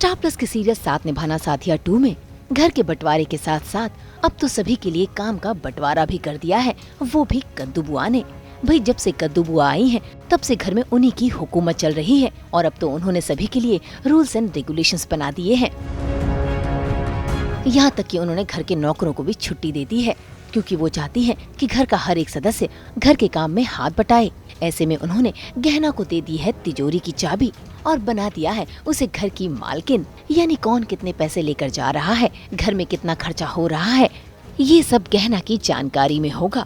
Star plus के serial साथ निभाना साथिया 2 में घर के बंटवारे के साथ साथ अब तो सभी के लिए काम का बंटवारा भी कर दिया है, वो भी कद्दू बुआ ने। भाई जब से कद्दू बुआ आई हैं, तब से घर में उन्हीं की हुकूमत चल रही है और अब तो उन्होंने सभी के लिए रूल्स एंड रेगुलेशंस बना दिए हैं। यहाँ तक कि उन्होंने घर के नौकरों को भी छुट्टी दे दी है, क्योंकि वो चाहती हैं कि घर का हर एक सदस्य घर के काम में हाथ बटाए। ऐसे में उन्होंने गहना को दे दी है तिजोरी की चाबी और बना दिया है उसे घर की मालकिन। यानी कौन कितने पैसे लेकर जा रहा है, घर में कितना खर्चा हो रहा है, ये सब गहना की जानकारी में होगा।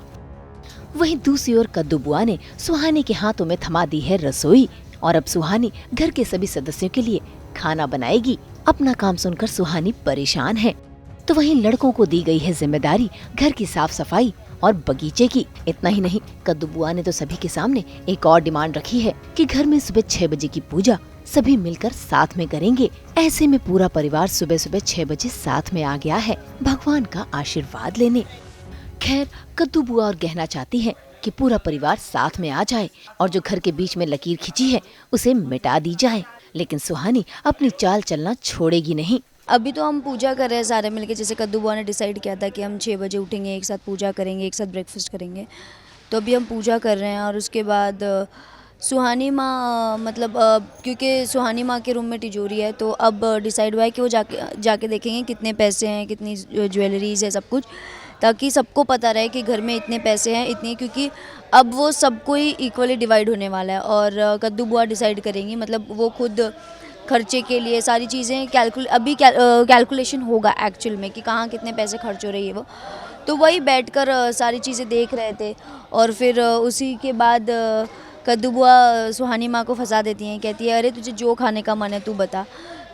वहीं दूसरी ओर कद्दू बुआ ने सुहानी के हाथों में थमा दी है रसोई और अब सुहानी घर के सभी सदस्यों के लिए खाना बनाएगी। अपना काम सुनकर सुहानी परेशान है। तो वहीं लड़कों को दी गई है जिम्मेदारी घर की साफ सफाई और बगीचे की। इतना ही नहीं, कद्दू बुआ ने तो सभी के सामने एक और डिमांड रखी है कि घर में सुबह 6 बजे की पूजा सभी मिलकर साथ में करेंगे। ऐसे में पूरा परिवार सुबह सुबह 6 बजे साथ में आ गया है भगवान का आशीर्वाद लेने। खैर, कद्दू बुआ और गहना चाहती है कि पूरा परिवार साथ में आ जाए और जो घर के बीच में लकीर खींची है उसे मिटा दी जाए, लेकिन सुहानी अपनी चाल चलना छोड़ेगी नहीं। अभी तो हम पूजा कर रहे हैं सारे मिलके, जैसे कद्दू बुआ ने डिसाइड किया था कि हम 6 बजे उठेंगे, एक साथ पूजा करेंगे, एक साथ ब्रेकफास्ट करेंगे। तो अभी हम पूजा कर रहे हैं और उसके बाद सुहानी माँ क्योंकि सुहानी माँ के रूम में तिजोरी है, तो अब डिसाइड हुआ है कि वो जाके देखेंगे कितने पैसे हैं, कितनी ज्वेलरीज है, सब कुछ, ताकि सबको पता रहे कि घर में इतने पैसे हैं, इतने, क्योंकि अब वो सबको ही इक्वली डिवाइड होने वाला है। और कद्दू बुआ डिसाइड करेंगी, मतलब वो खुद खर्चे के लिए सारी चीज़ें कैलकुलेशन होगा एक्चुअल में कि कहाँ कितने पैसे खर्च हो रही है वो। तो वही बैठकर सारी चीज़ें देख रहे थे और फिर उसी के बाद कद्दू बुआ सुहानी माँ को फंसा देती हैं, कहती है अरे तुझे जो खाने का मन है तू बता।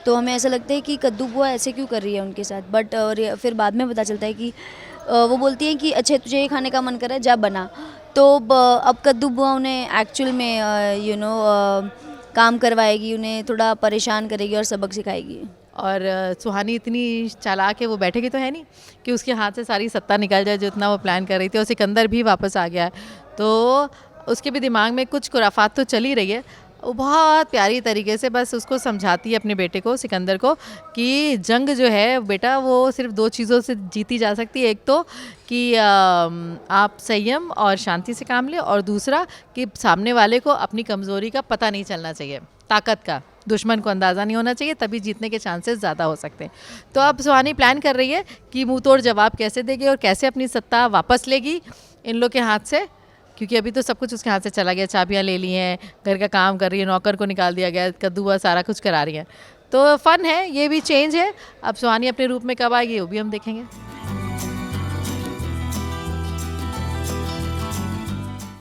तो हमें ऐसा लगता है कि कद्दू बुआ ऐसे क्यों कर रही है उनके साथ, बट फिर बाद में पता चलता है कि वो बोलती हैं कि अच्छा तुझे ये खाने का मन कर रहा है, जा बना। तो अब कद्दू बुआ उन्हें एक्चुअल में काम करवाएगी, उन्हें थोड़ा परेशान करेगी और सबक सिखाएगी। और सुहानी इतनी चालाक है, वो बैठेगी तो है नहीं कि उसके हाथ से सारी सत्ता निकल जाए जितना वो प्लान कर रही थी। और सिकंदर भी वापस आ गया है, तो उसके भी दिमाग में कुछ खुराफात तो चल ही रही है। वो बहुत प्यारी तरीके से बस उसको समझाती है अपने बेटे को, सिकंदर को, कि जंग जो है बेटा वो सिर्फ 2 चीज़ों से जीती जा सकती है। एक तो कि आप संयम और शांति से काम लें, और दूसरा कि सामने वाले को अपनी कमज़ोरी का पता नहीं चलना चाहिए, ताकत का, दुश्मन को अंदाज़ा नहीं होना चाहिए, तभी जीतने के चांसेस ज़्यादा हो सकते हैं। तो अब सुहानी प्लान कर रही है कि मुँह तोड़ जवाब कैसे देगी और कैसे अपनी सत्ता वापस लेगी इन लोग के हाथ से, क्योंकि अभी तो सब कुछ उसके हाथ से चला गया। चाबियाँ ले ली हैं, घर का काम कर रही है, नौकर को निकाल दिया गया, कद्दू बुआ सारा कुछ करा रही है। तो फन है, ये भी चेंज है। अब सुहानी अपने रूप में कब आएगी वो भी हम देखेंगे।